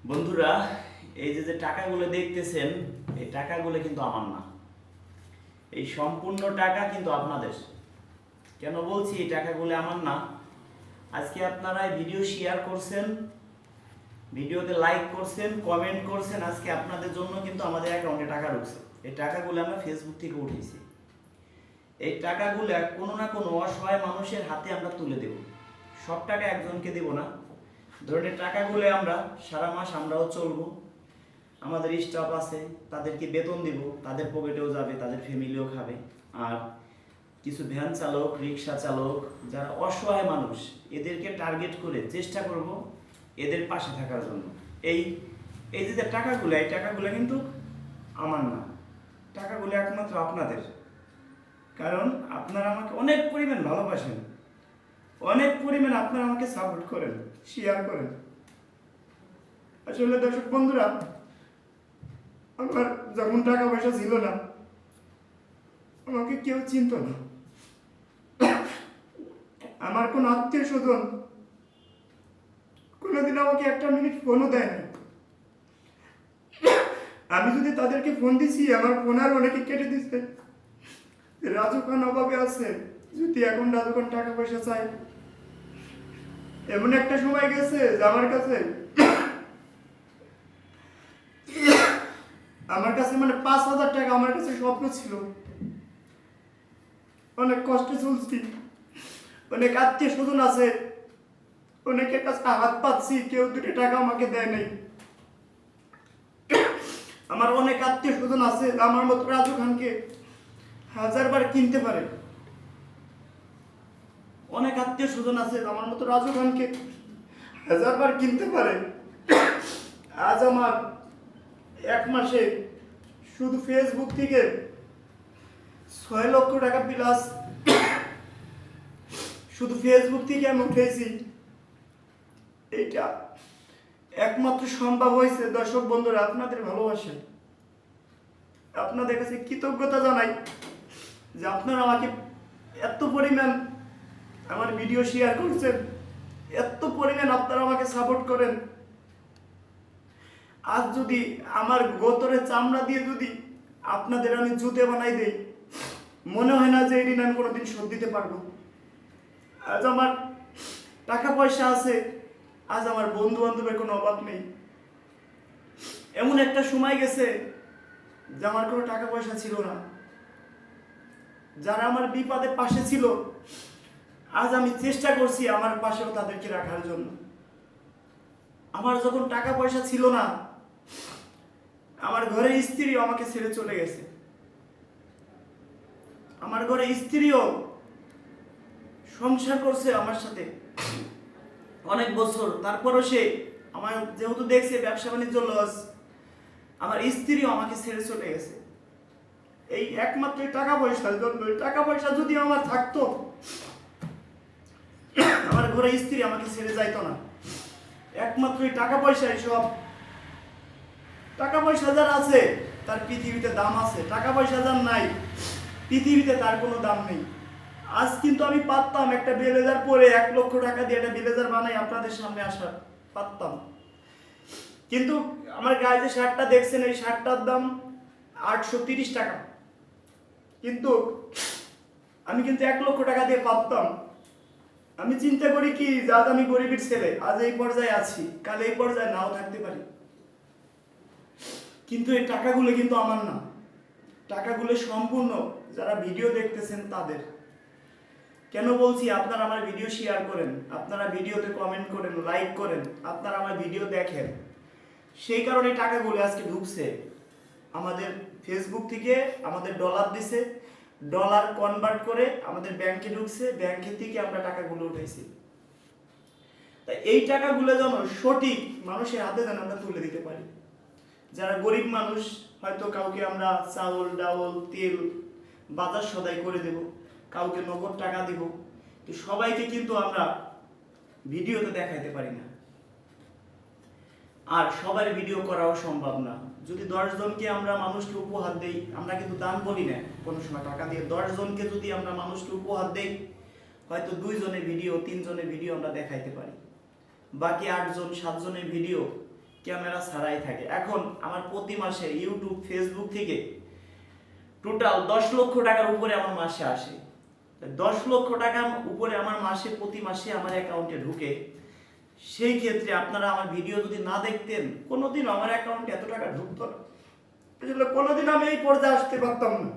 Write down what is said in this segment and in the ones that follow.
বন্ধুরা, এই যে যে টাকাগুলো দেখতেছেন, এই টাকাগুলো কিন্তু আমার না। এই সম্পূর্ণ টাকা কিন্তু আপনাদের। কেন বলছি এই টাকাগুলো আমার না? আজকে আপনারা এই ভিডিও শেয়ার করছেন, ভিডিওতে লাইক করছেন, কমেন্ট করছেন, আজকে আপনাদের জন্য কিন্তু আমাদের অ্যাকাউন্টে টাকা ঢুকছে। এই টাকাগুলো আমরা ফেসবুক থেকে উঠেছি। এই টাকাগুলো কোনো না কোনো অসহায় মানুষের হাতে আমরা তুলে দেব। সব টাকা একজনকে দেব না। ধরুন এই টাকাগুলো আমরা সারা মাস আমরাও চলবো, আমাদের স্টাফ আছে, তাদেরকে বেতন দিব, তাদের পকেটেও যাবে, তাদের ফ্যামিলিও খাবে। আর কিছু ভ্যান চালক, রিক্সা চালক, যারা অসহায় মানুষ, এদেরকে টার্গেট করে চেষ্টা করব এদের পাশে থাকার জন্য। এই এই যে টাকাগুলো, এই টাকাগুলো কিন্তু আমার না, টাকাগুলো একমাত্র আপনাদের। কারণ আপনারা আমাকে অনেক পরিমাণ ভালোবাসেন, অনেক পরিমাণ আপনারা আমাকে সাপোর্ট করেন, শেয়ার করেন। আসলে দর্শক বন্ধুরা, আমার যখন টাকা পয়সা ছিল না, আমাকে কেউ চিনত না। আমার কোন আত্মীয় স্বজন কোনোদিন আমাকে একটা মিনিট ফোনও দেয় না। আমি যদি তাদেরকে ফোন দিছি, আমার ফোন আর অনেকে কেটে দিচ্ছে। রাজু খান অভাবে আছে, যদি এখন রাজু খান টাকা পয়সা চাই, এমন একটা সময় গেছে যে আমার কাছে মানে 5,000 টাকা আমার কাছে স্বপ্ন ছিল। অনেক কষ্টে চলছি, অনেক আত্মীয় স্বজন আছে, অনেকের কাছে হাত পাচ্ছি, কেউ 2 টাকা আমাকে দেয় নাই। আমার অনেক আত্মীয় স্বজন আছে আমার মতো রাজু খানকে 1000 বার কিনতে পারে। অনেক আত্মীয় স্বজন আছে আমার মতো রাজু খানকে 1000 বার কিনতে পারে। আজ আমার 1 মাসে শুধু ফেসবুক থেকে 6 লক্ষ টাকা প্লাস শুধু ফেসবুক থেকে আমি উঠেছি। এইটা একমাত্র সম্ভব হয়েছে দর্শক বন্ধুরা আপনাদের ভালোবাসে। আপনাদের কাছে কৃতজ্ঞতা জানাই যে আপনারা আমাকে এত পরিমাণ আমার ভিডিও শেয়ার করছেন, এত পরিমাণ আপনারা আমাকে সাপোর্ট করেন। আজ যদি আমার গোতরে চামড়া দিয়ে যদি আপনাদের আমি জুতে বানাই দেই, মনে হয় না যে এই ঋণ আমি কোনোদিন শোধ দিতে পারবো। আজ আমার টাকা পয়সা আছে, আজ আমার বন্ধু বান্ধবের কোনো অভাব নেই। এমন একটা সময় গেছে যে আমার কোনো টাকা পয়সা ছিল না। যারা আমার বিপদে পাশে ছিল, আজ আমি চেষ্টা করছি আমার পাশেও তাদেরকে রাখার জন্য। আমার যখন টাকা পয়সা ছিল না, আমার ঘরে স্ত্রী আমাকে ছেড়ে চলে গেছে। আমার ঘরে স্ত্রীও সংসার করছে আমার সাথে অনেক বছর, তারপরও সে আমার যেহেতু দেখছে ব্যবসা বাণিজ্য লস, আমার স্ত্রীও আমাকে ছেড়ে চলে গেছে। এই একমাত্র টাকা পয়সার জন্য। টাকা পয়সা যদি আমার থাকতো, আমার ঘরে স্ত্রী আমাকে ছেড়ে যাইতো না। একমাত্র টাকা পয়সাই সব। টাকা পয়সা যার আছে তার পৃথিবীতে দাম আছে, টাকা পয়সা যার নাই পৃথিবীতে তার কোনো দাম নেই। আজ কিন্তু আমি পারতাম একটা ব্লেজার পরে 1 লক্ষ টাকা দিয়ে একটা ব্লেজার বানাই আপনাদের সামনে আসার, পারতাম। কিন্তু আমার গায়ে যে শার্টটা দেখছেন, এই শার্টটার দাম 830 টাকা। কিন্তু আমি কিন্তু 1 লক্ষ টাকা দিয়ে পারতাম। আমি চিন্তা করি কি, আজ আমি গরিবের ছেলে, আজ এই পর্যায়ে আছি, কাল এই পর্যায়ে নাও থাকতে পারি। কিন্তু এই টাকাগুলো কিন্তু আমার না। টাকাগুলো সম্পূর্ণ যারা ভিডিও দেখতেছেন তাদের। কেন বলছি, আপনারা আমার ভিডিও শেয়ার করেন, আপনারা ভিডিওতে কমেন্ট করেন, লাইক করেন, আপনারা আমার ভিডিও দেখেন, সেই কারণে টাকাগুলো আজকে ঢুকছে আমাদের ফেসবুক থেকে। আমাদের ডলার দিছে, ডলার কনভার্ট করে আমাদের ব্যাংকে ঢুকছে, ব্যাংকে থেকে আমরা টাকাগুলো উঠাইছি। তাই এই টাকাগুলো যেন সঠিক মানুষের হাতে যেন আমরা তুলে দিতে পারি। যারা গরিব মানুষ, হয়তো কাউকে আমরা চাউল, ডাউল, তেল, বাজার সদাই করে দেব, কাউকে নগদ টাকা দিব, তো সবাইকে কিন্তু আমরা ভিডিওতে দেখাইতে পারি না। আর সবার ভিডিও করাও সম্ভব না। যদি 10 জনকে আমরা মানুষকে উপহার দেই, আমরা কিন্তু দান বলি না কোনো সময়, টাকা দিয়ে 10 জনকে যদি আমরা মানুষকে উপহার দেই, হয়তো 2 জনের ভিডিও, 3 জনের ভিডিও আমরা দেখাইতে পারি। বাকি 8 জন 7 জনের ভিডিও ক্যামেরা ছাড়াই থাকে। এখন আমার প্রতি মাসে ইউটিউব ফেসবুক থেকে টোটাল 10 লক্ষ টাকার উপরে আমার মাসে আসে। 10 লক্ষ টাকার উপরে আমার প্রতি মাসে আমার অ্যাকাউন্টে ঢুকে। সেই ক্ষেত্রে আপনারা আমার ভিডিও যদি না দেখতেন কোনোদিন আমার অ্যাকাউন্টে এত টাকা ঢুকতো না, কোনোদিন আমি এই পর্যায়ে আসতে পারতাম না।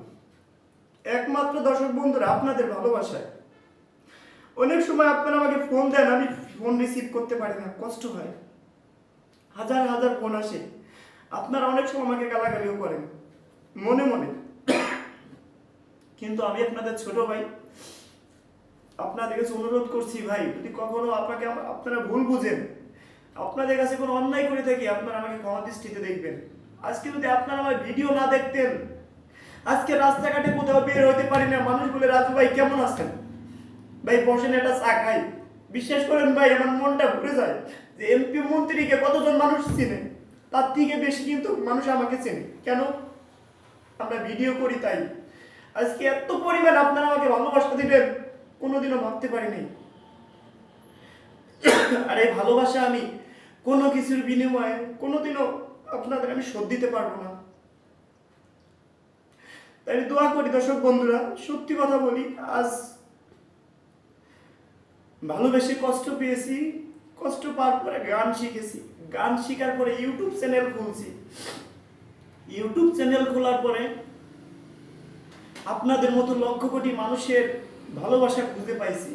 একমাত্র দর্শক বন্ধুরা আপনাদের ভালোবাসায়। অনেক সময় আপনারা আমাকে ফোন দেন, আমি ফোন রিসিভ করতে পারি না, কষ্ট হয়। হাজার হাজার ফোন আসে, আপনারা অনেক সময় আমাকে গালাগালিও করেন মনে মনে, কিন্তু আমি আপনাদের ছোট ভাই, আপনাদের কাছে অনুরোধ করছি ভাই, যদি কখনো আপনারা ভুল বুঝেন, আপনাদের কাছে কোনো অন্যায় করে থাকি, আপনারা আমাকে ক্ষমা দৃষ্টিতে দেখবেন। আজকে যদি আপনারা আমার ভিডিও না দেখতেন, আজকে রাস্তাঘাটে কোথাও বের হতে পারি না, মানুষ বলে রাজু ভাই কেমন আছেন, ভাই বসেন একটা চা খাই। বিশ্বাস করেন ভাই, আমার মনটা ভরে যায় যে এমপি মন্ত্রীকে কতজন মানুষ চিনে, তার থেকে বেশি কিন্তু মানুষ আমাকে চেনে। কেন? আমরা ভিডিও করি তাই। আজকে এত পরিমাণ আপনারা আমাকে ভালোবাসা দিবেন কোনোদিনও ভাবতে পারিনি। আর এই ভালোবাসা আমি কোনো কিছুর বিনিময়ে কোনোদিনও আপনাদের আমি শোধ দিতে পারবো না। তাই দোয়া করি দর্শক বন্ধুরা, সত্যি কথা বলি, আজ ভালোবেসে কষ্ট পেয়েছি, কষ্ট পাওয়ার পরে গান শিখেছি, গান শেখার পরে ইউটিউব চ্যানেল খুলছি, ইউটিউব চ্যানেল খোলার পরে আপনাদের মতো লক্ষ কোটি মানুষের ভালোবাসা খুঁজে পাইছি।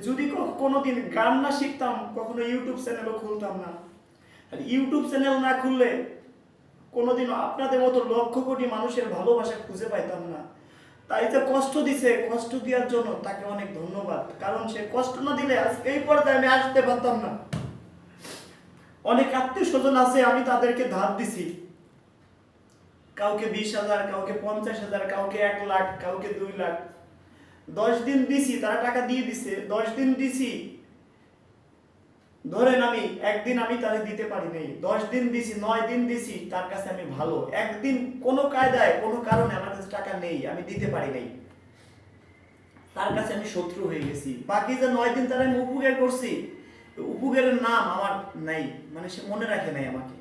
যদি কোনোদিন গান না শিখতাম কখনো ইউটিউব চ্যানেলও খুলতাম না। আর ইউটিউব চ্যানেল না খুললে কোনোদিনও আপনাদের মতো লক্ষ কোটি মানুষের ভালোবাসা খুঁজে পাইতাম না। তাই যে কষ্ট দিছে, কষ্ট দেওয়ার জন্য তাকে অনেক ধন্যবাদ, কারণ সে কষ্ট না দিলে আজকে এই পর্যায়ে আমি আসতে পারতাম না। অনেক আত্মীয় স্বজন আছে, আমি তাদেরকে ধার দিছি, কাউকে 20,000, কাউকে 50,000, কাউকে 1 লাখ, কাউকে 2 লাখ। 10 দিন দিছি, তারা টাকা দিয়ে দিছে। 10 দিন দিছি, ধরেন আমি একদিন আমি তারে দিতে পারি নাই। 10 দিন দিছি, 9 দিন দিছি, তার কাছে আমি ভালো। একদিন কোনো কায়দায় কোনো কারণে আমার কাছে টাকা নেই, আমি দিতে পারি নাই, তার কাছে আমি শত্রু হয়ে গেছি। বাকি যে 9 দিন তারা আমি উপকার করছি, উপকারের নাম আমার নাই, মানে সে মনে রাখে নাই আমাকে,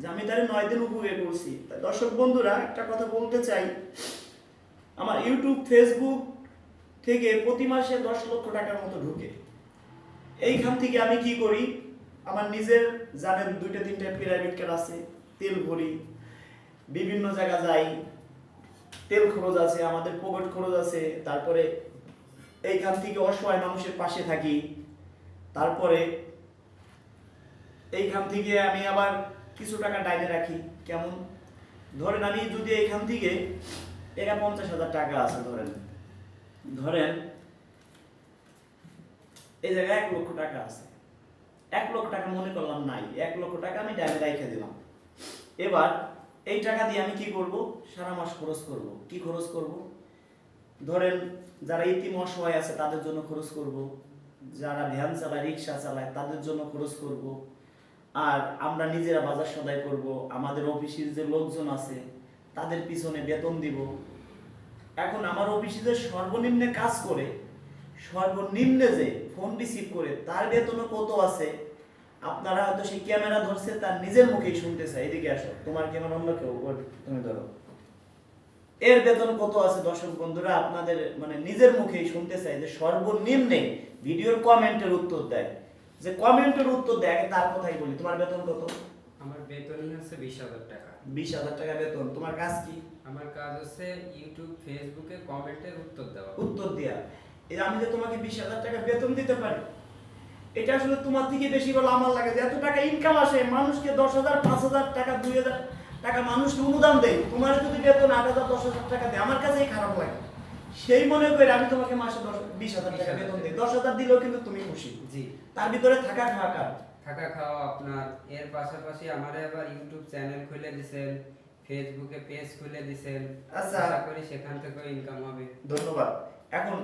যে আমি তারে 9 দিন উপকার করছি। দর্শক বন্ধুরা, একটা কথা বলতে চাই, আমার ইউটিউব ফেসবুক থেকে প্রতি মাসে 10 লক্ষ টাকার মতো ঢুকে। এইখান থেকে আমি কি করি, আমার নিজের জানেন 2-3টা প্রাইভেট কার আছে, তেল ভরি, বিভিন্ন জায়গা যাই, তেল খরচ আছে, আমাদের পকেট খরচ আছে, তারপরে এইখান থেকে অসহায় মানুষের পাশে থাকি, তারপরে এইখান থেকে আমি আবার কিছু টাকা ডাইনে রাখি। কেমন? ধরেন আমি যদি এইখান থেকে 50,000 টাকা আছে, ধরেন এই জায়গায় 1 লক্ষ টাকা আছে, 1 লক্ষ টাকা মনে করলাম নাই, 1 লক্ষ টাকা আমি ডাইনে রেখে দিলাম। এবার এই টাকা দিয়ে আমি কি করব? সারা মাস খরচ করব। কি খরচ করব? ধরেন যারা ইতিম অসহায় আছে তাদের জন্য খরচ করব, যারা ভ্যান চালায়, রিক্সা চালায় তাদের জন্য খরচ করব, আর আমরা নিজেরা বাজার সদাই করব, আমাদের অফিসের যে লোকজন আছে তাদের পিছনে বেতন দিব। এখন আমার অফিসে যে সর্বনিম্নে কাজ করে, সর্বনিম্নে যে ফোন রিসিভ করে, তার বেতনও কত আছে আপনারা হয়তো সেই ক্যামেরা ধরছে তার নিজের মুখেই শুনতেছে। এদিকে আসো, তোমার ক্যামেরা অন্য কেউ, তুমি ধরো, এর বেতন কত আছে দর্শক বন্ধুরা, আপনাদের মানে নিজের মুখেই শুনতে চাই যে সর্বনিম্নে ভিডিওর কমেন্টের উত্তর দেয়, যে কমেন্টের উত্তর দেয়, তার কথাই বলি, তোমার বেতন কত? আমার বেতন হচ্ছে 20,000 টাকা। 20,000 টাকা বেতন। তোমার কাজ কি? আমার কাজ হচ্ছে ইউটিউব ফেসবুকে কমেন্টের উত্তর দেওয়া। উত্তর দেয়া। এই আমি যে তোমাকে 20,000 টাকা বেতন দিতে পারি, এটা আসলে তোমার থেকে বেশি বলে আমার লাগে, যে এত টাকা ইনকাম আসে, মানুষকে 10,000, 5,000 টাকা, 2,000 টাকা মানুষকে অনুদান দেয়, তোমার যদি বেতন 8,000, 10,000 টাকা দেয়, আমার কাছেই খারাপ লাগে। সেই মনে করে আমি তোমাকে মাসে 20,000 টাকা বেতন দিই। 10,000 দিলেও কিন্তু তুমি খুশি। জি। তার ভিতরে থাকা খাওয়া, থাকা খাওয়া আপনার। এর পাশাপাশি আমারে আবার ইউটিউব চ্যানেল খুলে দিয়েছেন, ফেসবুকে পেজ খুলে দিয়েছেন। আচ্ছা, আশা করি সেখান থেকে ইনকাম হবে। ধন্যবাদ। এখন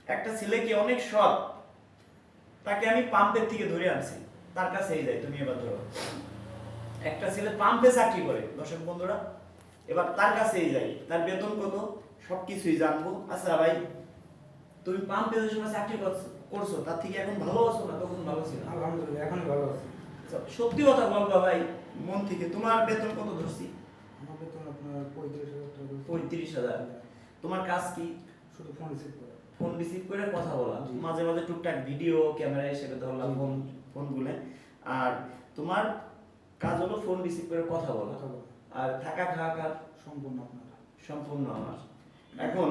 একটা ছেলেকে অনেক সৎ, তাকে আমি পাম্পের থেকে ধরে আনছি, তার কাছেই যাই। তুমি এবার ধরো, একটা ছেলে পাম্পে চাকরি করে দর্শক বন্ধুরা, এবার তার কাছেই যাই, তার বেতন কত সবকিছুই জানবো। আচ্ছা ভাই, তুমি পাম্পে যে সময় চাকরি করছো, তার থেকে এখন ভালো আছো না তখন ভালো ছিল? আলহামদুলিল্লাহ এখন ভালো আছি। সত্যি কথা বলবা ভাই, মন থেকে। তোমার বেতন কত ধরছি? আমার বেতন আপনার 35,000 টাকা। 35,000। তোমার কাজ কি? শুধু ফোন রিসিভ করা। ফোন রিসিভ করে কথা বলা, জি। মাঝে মাঝে টুকটাক ভিডিও ক্যামেরা হিসেবে ধরলাম জি। ফোনগুলো। আর তোমার কাজ হলো ফোন রিসিভ করে কথা বলা, কথা বলা। আর থাকা খাওয়া কাজ সম্পূর্ণ আপনার। সম্পূর্ণ আমার। এখন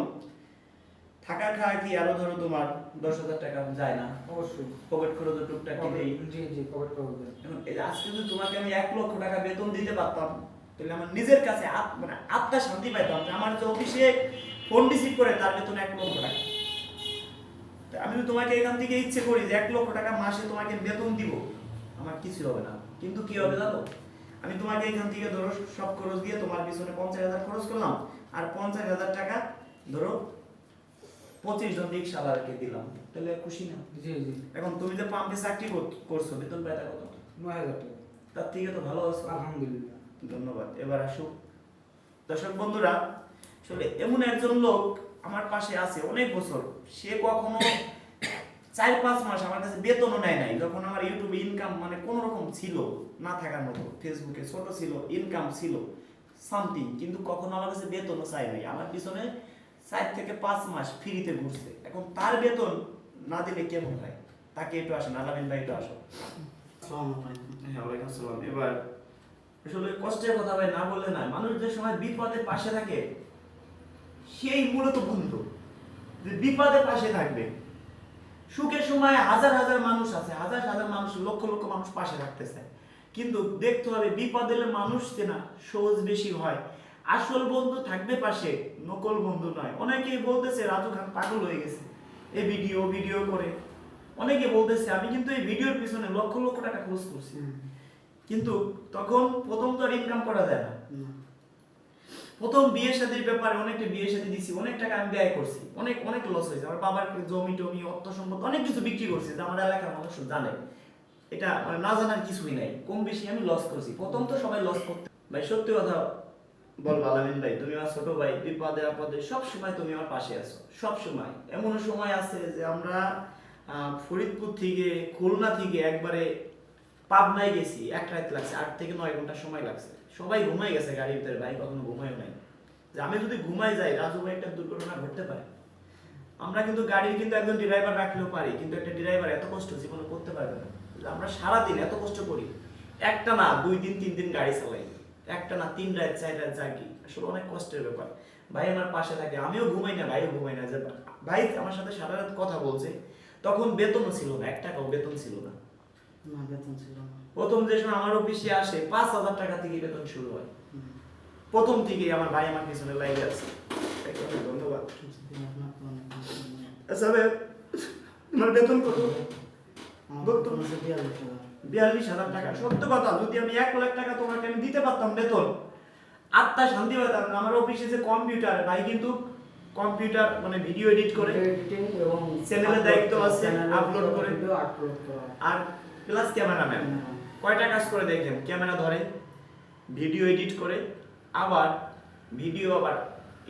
থাকা খাওয়া কি আরো ধরো তোমার 10,000 টাকা যায় না? অবশ্যই। পকেট খরচ টুকটাক কি দেই। জি জি, কভার করা হবে। এখন এই যে আজকে যদি তোমাকে আমি 1 লক্ষ টাকা বেতন দিতে পারতাম, তাহলে আমার নিজের কাছে মানে আত্মা শান্তি পাইতাম যে আমার যে অফিসে ফোন রিসিভ করে তার বেতন 1 লক্ষ টাকা। তা আমি যদি তোমাকে এখান থেকে ইচ্ছে করি যে 1 লক্ষ টাকা মাসে তোমাকে বেতন দিব, আমার কিছু হবে না। কিন্তু কি হবে জানো? আমি তোমাকে এখান থেকে ধরো সব খরচ দিয়ে তোমার পিছনে 50,000 খরচ করলাম, আর 50,000 টাকা ধরো 25 জন রিক্সাওয়ালাকে দিলাম, তাহলে খুশি না? জি জি। এখন তুমি যে পাম্পে চাকরি করছো, বেতন পাইতা কত? 9,000 টাকা। তার থেকে তো ভালো আছো। আলহামদুলিল্লাহ। ধন্যবাদ। এবার আসো দর্শক বন্ধুরা, আসলে এমন একজন লোক আমার পাশে আছে অনেক বছর। সে কখনো 4-5 মাস আমার কাছে বেতনও নেয় নাই, যখন আমার ইউটিউবে ইনকাম মানে কোন রকম ছিল না থাকার মতো, ফেসবুকে ছোট ছিল, ইনকাম ছিল সামথিং, কিন্তু কখনো আমার কাছে বেতনও চাই নাই। আমার পিছনে 4 থেকে 5 মাস ফ্রিতে ঘুরছে। এখন তার বেতন না দিলে কেমন হয়? তাকে একটু আসেন, আলামিন ভাই একটু আসো। আসসালামু আলাইকুম। হ্যাঁ, ওয়ালাইকুম আসসালাম। এবার আসলে কষ্টের কথা ভাই না বললে না, মানুষ যে সময় বিপদে পাশে থাকে সেই মূলত বন্ধু, যে বিপদে পাশে থাকবে। সুখের সময় হাজার হাজার মানুষ আছে, হাজার হাজার মানুষ, লক্ষ লক্ষ মানুষ পাশে থাকতেছে, কিন্তু দেখতে হবে বিপদ এলে মানুষ চেনা সহজ বেশি হয়। আসল বন্ধু থাকবে পাশে, নকল বন্ধু নয়। অনেকেই বলতেছে রাজু খান পাগল হয়ে গেছে এই ভিডিও করে। অনেকে বলতেছে আমি কিন্তু এই ভিডিওর পিছনে লক্ষ লক্ষ টাকা খরচ করছি, কিন্তু তখন প্রথম তো আর ইনকাম করা যায় না। প্রথম বিয়ে শাদীর ব্যাপারে অনেকটা বিয়ে শাদী দিছি, অনেক টাকা আমি ব্যয় করছি, অনেক অনেক লস হয়েছে। আমার বাবার জমি টমি অর্থ সম্পদ অনেক কিছু বিক্রি করছি, যে আমার এলাকার মানুষ জানে। এটা মানে না জানার কিছুই নাই, কম বেশি আমি লস করছি। প্রথম তো সবাই লস করতে। ভাই সত্যি কথা বলবো আলামিন ভাই, তুমি আমার ছোট ভাই, বিপদে আপদে সব সময় তুমি আমার পাশে আছো, সব সময়। এমন সময় আছে যে আমরা ফরিদপুর থেকে, খুলনা থেকে একবারে পাবনায় গেছি, 1 রাত লাগছে, 8 থেকে 9 ঘন্টা সময় লাগছে। সবাই ঘুমাই গেছে গাড়ির ভিতরে, ভাই কখনো ঘুমায়ও নাই। যে আমি যদি ঘুমাই যাই, রাজু ভাই একটা দুর্ঘটনা ঘটতে পারে। আমরা কিন্তু গাড়ির কিন্তু একজন ড্রাইভার রাখলেও পারি, কিন্তু একটা ড্রাইভার এত কষ্ট জীবনে করতে পারবে না। যে আমরা সারাদিন এত কষ্ট করি, একটা না 2 দিন 3 দিন গাড়ি চালাই, একটা না 3 রাত 4 রাত জাগি, আসলে অনেক কষ্টের ব্যাপার। ভাই আমার পাশে থাকে, আমিও ঘুমাই না, ভাইও ঘুমাই না। যে ভাই আমার সাথে সারা রাত কথা বলছে, তখন বেতনও ছিল না, 1 টাকাও বেতন ছিল না। না, বেতন ছিল না। প্রথম যে সময় আমার অফিসে আসে 5,000 টাকা থেকে বেতন শুরু হয়। প্রথম থেকেই আমার ভাই আমার পিছনে লাগে আছে। তাকে অনেক ধন্যবাদ। আপনাকে অনেক ধন্যবাদ। আচ্ছা ভাই, আমার বেতন কত? আমার বেতন হচ্ছে 42,000। 42,000 টাকা। সত্য কথা, যদি আমি 1 লাখ টাকা তোমাকে আমি দিতে পারতাম বেতন, আত্মা শান্তি পেতাম না। আমার অফিসে যে কম্পিউটার, ভাই কিন্তু কম্পিউটার মানে ভিডিও এডিট করে, এডিটিং এবং চ্যানেলের দায়িত্ব আছে, আপলোড করে, ভিডিও আপলোড করা। আর প্লাস ক্যামেরাম্যান। কয়টা কাজ করে দেখেন, ক্যামেরা ধরে, ভিডিও এডিট করে, আবার ভিডিও আবার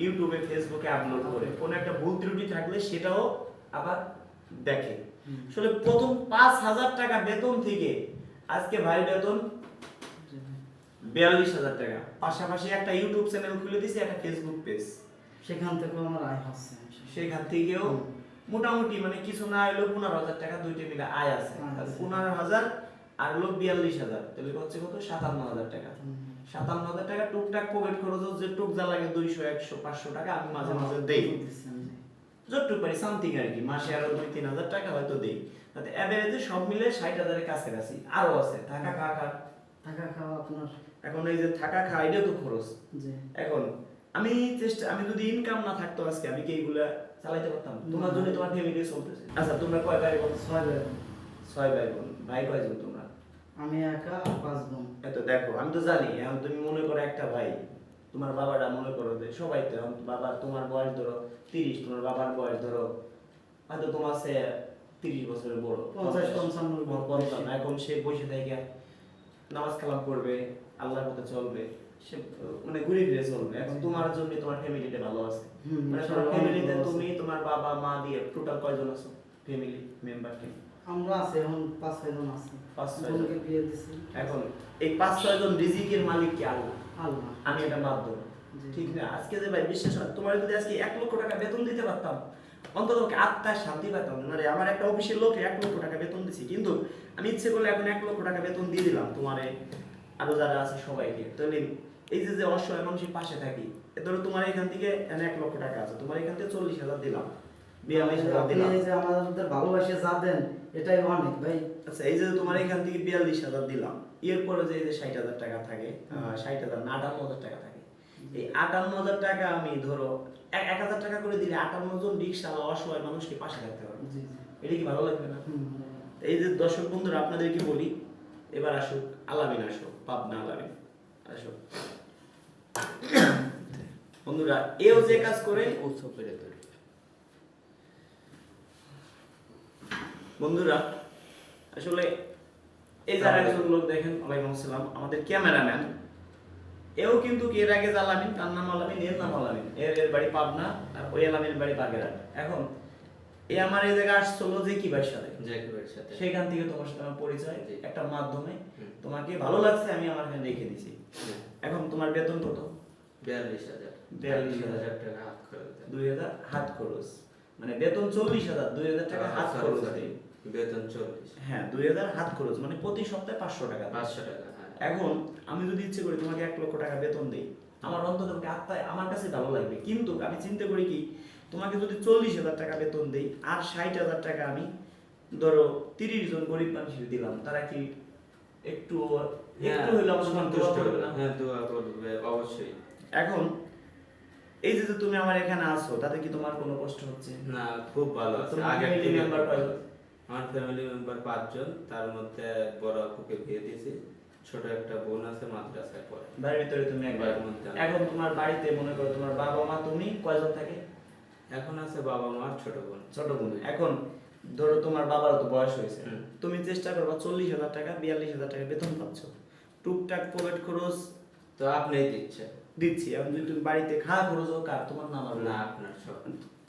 ইউটিউবে ফেসবুকে আপলোড করে, কোনো একটা ভুল ত্রুটি থাকলে সেটাও আবার দেখে। আসলে প্রথম 5,000 টাকা বেতন থেকে আজকে ভাই বেতন 42,000 টাকা। পাশাপাশি একটা ইউটিউব চ্যানেল খুলে দিয়েছি, একটা ফেসবুক পেজ, সেখান থেকে আমার আয় হচ্ছে। সেখান থেকেও মোটামুটি মানে কিছু না হলেও 15,000 টাকা দুইটা মিলে আয় আছে। তাহলে 15,000 আর হলো 42,000, তাহলে হচ্ছে কত? 57,000 টাকা। 57,000 টাকা টুকটাক পকেট খরচ যে টুক যা লাগে 200, 100, 500 টাকা আমি মাঝে মাঝে দেই, যতটুকু পারি সামথিং আর কি। মাসে আরো 2-3,000 টাকা হয়তো দেই, তাতে এভারেজে সব মিলে 60,000 এর কাছাকাছি। আরো আছে থাকা খাওয়া। টাকা খাওয়া আপনার। এখন এই যে থাকা খাওয়া এটা তো খরচ। জি। এখন আমি যদি ইনকাম না থাকতো আজকে, আমি কি এইগুলা চালাইতে পারতাম? তোমার জন্য তোমার ফ্যামিলি চলতেছে। আচ্ছা তোমরা কয় ভাই বোন? 6 ভাই। 6 ভাই বোন। ভাই কয়জন তোমরা? আমি একা আর 5 বোন। এত দেখো, আমি তো জানি। এখন তুমি মনে করো একটা ভাই, তোমার বাবাটা মনে করো যে সবাই তো এখন বাবা, তোমার বয়স ধরো 30, তোমার বাবার বয়স ধরো হয়তো তোমার সে 30 বছরের বড়, 50-55। এখন সে বসে থেকে নামাজ কালাম করবে, আল্লাহর পথে চলবে, সে মানে ঘুরে ফিরে চলবে। এখন তোমার জন্য তোমার ফ্যামিলিটা ভালো আছে। মানে তোমার ফ্যামিলিতে তুমি, তোমার বাবা মা দিয়ে টোটাল কয়জন আছো ফ্যামিলি মেম্বার? আমরা আছি এখন 5-6 জন আছি। 5-6 জন। বোনকে বিয়ে দিছি। এখন এই 5-6 জন রিজিকের মালিক কে? আল্লাহ। আল্লাহ। আমি এটা মাধ্যম, জি। ঠিক না? আজকে যে ভাই বিশ্বাস হয়, তোমার যদি আজকে 1 লক্ষ টাকা বেতন দিতে পারতাম, অন্তত ওকে আত্মার শান্তি পেতাম। মানে আমার একটা অফিসের লোক 1 লক্ষ টাকা বেতন দিছি, কিন্তু আমি ইচ্ছে করলে এখন 1 লক্ষ টাকা বেতন দিয়ে দিলাম তোমারে, আরো যারা আছে সবাইকে। তাহলে এই যে অসহায় মানুষের পাশে থাকি, ধরো তোমার এখান থেকে 1 লক্ষ টাকা আছে, তোমার এখান থেকে 40,000 দিলাম, 42,000 আপনি দিলাম। এই যে আমাদের ভালোবাসে যা দেন এটাই অনেক ভাই। আচ্ছা, এই যে তোমার এখান থেকে 42,000 দিলাম, এরপরে যে এই যে 60,000 টাকা থাকে, 60,000 না 58,000 টাকা থাকে, এই 58,000 টাকা আমি ধরো 1,000 টাকা করে দিলে 58 জন রিক্সাওয়ালা অসহায় মানুষকে পাশে রাখতে পারবো। জি জি। এটা কি ভালো লাগবে না? হুম। এই যে দর্শক বন্ধুরা, আপনাদেরকে বলি, এবার আসুক আলামিন, আসুক পাবনা আলামিন, আসুক বন্ধুরা। এও যে কাজ করে বন্ধুরা, আসলে এই যারা একজন লোক দেখেন, ওয়ালাইকুম আসসালাম, আমাদের ক্যামেরাম্যান, এও কিন্তু এর আগে আলামিন, তার নাম আলামিন, এর নাম আলামিন, এর বাড়ি পাবনা, আর ওই আলামিনের বাড়ি বাগেরহাট। এখন এই আমার এই জায়গায় আসছিল যে কি ভাইয়ের সাথে, সেখান থেকে তোমার সাথে আমার পরিচয় একটা মাধ্যমে, তোমাকে ভালো লাগছে, আমি আমার এখানে রেখে দিছি। এখন তোমার বেতন কত? 42,000 42,000 টাকা হাত খরচ দেন। 2,000 হাত খরচ, মানে বেতন 40,000, 2,000 টাকা হাত খরচ দেয়। বেতন 40, হ্যাঁ, 2,000 হাত খরচ, মানে প্রতি সপ্তাহে 500 টাকা দেয়। 500 টাকা। হ্যাঁ। এখন আমি যদি ইচ্ছে করি তোমাকে 1 লক্ষ টাকা বেতন দেই, আমার অন্তত আত্মায় আমার কাছে ভালো লাগবে, কিন্তু আমি চিন্তা করি কি, তোমাকে যদি 40,000 টাকা বেতন দেই আর 60,000 টাকা আমি ধরো 30 জন গরিব মানুষের দিলাম, তারা কি একটু একটু হইলো আমার সন্তুষ্ট হবে না? হ্যাঁ, দোয়া করবে অবশ্যই। এখন এই যে তুমি আমার এখানে আসো, তাতে কি তোমার কোনো কষ্ট হচ্ছে? না, খুব ভালো আছে। তোমার আগে ফ্যামিলি মেম্বার কয়জন? আমার ফ্যামিলি মেম্বার 5 জন, তার মধ্যে বড় আপুকে বিয়ে দিয়েছি, ছোট একটা বোন আছে মাদ্রাসায় পড়ে। বাড়ির ভিতরে তুমি একবার। বাড়ির মধ্যে আমি। এখন তোমার বাড়িতে মনে করো তোমার বাবা মা তুমি কয়জন থাকে? এখন আছে বাবা মা, ছোট বোন। ছোট বোন। এখন ধরো তোমার বাবার তো বয়স হয়েছে, হুম। তুমি চেষ্টা করবা 40,000 টাকা 42,000 টাকা বেতন পাচ্ছ, টুকটাক পকেট খরচ তো আপনিই দিচ্ছেন। দিচ্ছি। এখন যদি তুমি বাড়িতে খাওয়া খরচ হোক, আর তোমার না আমার না, না, আপনার সব।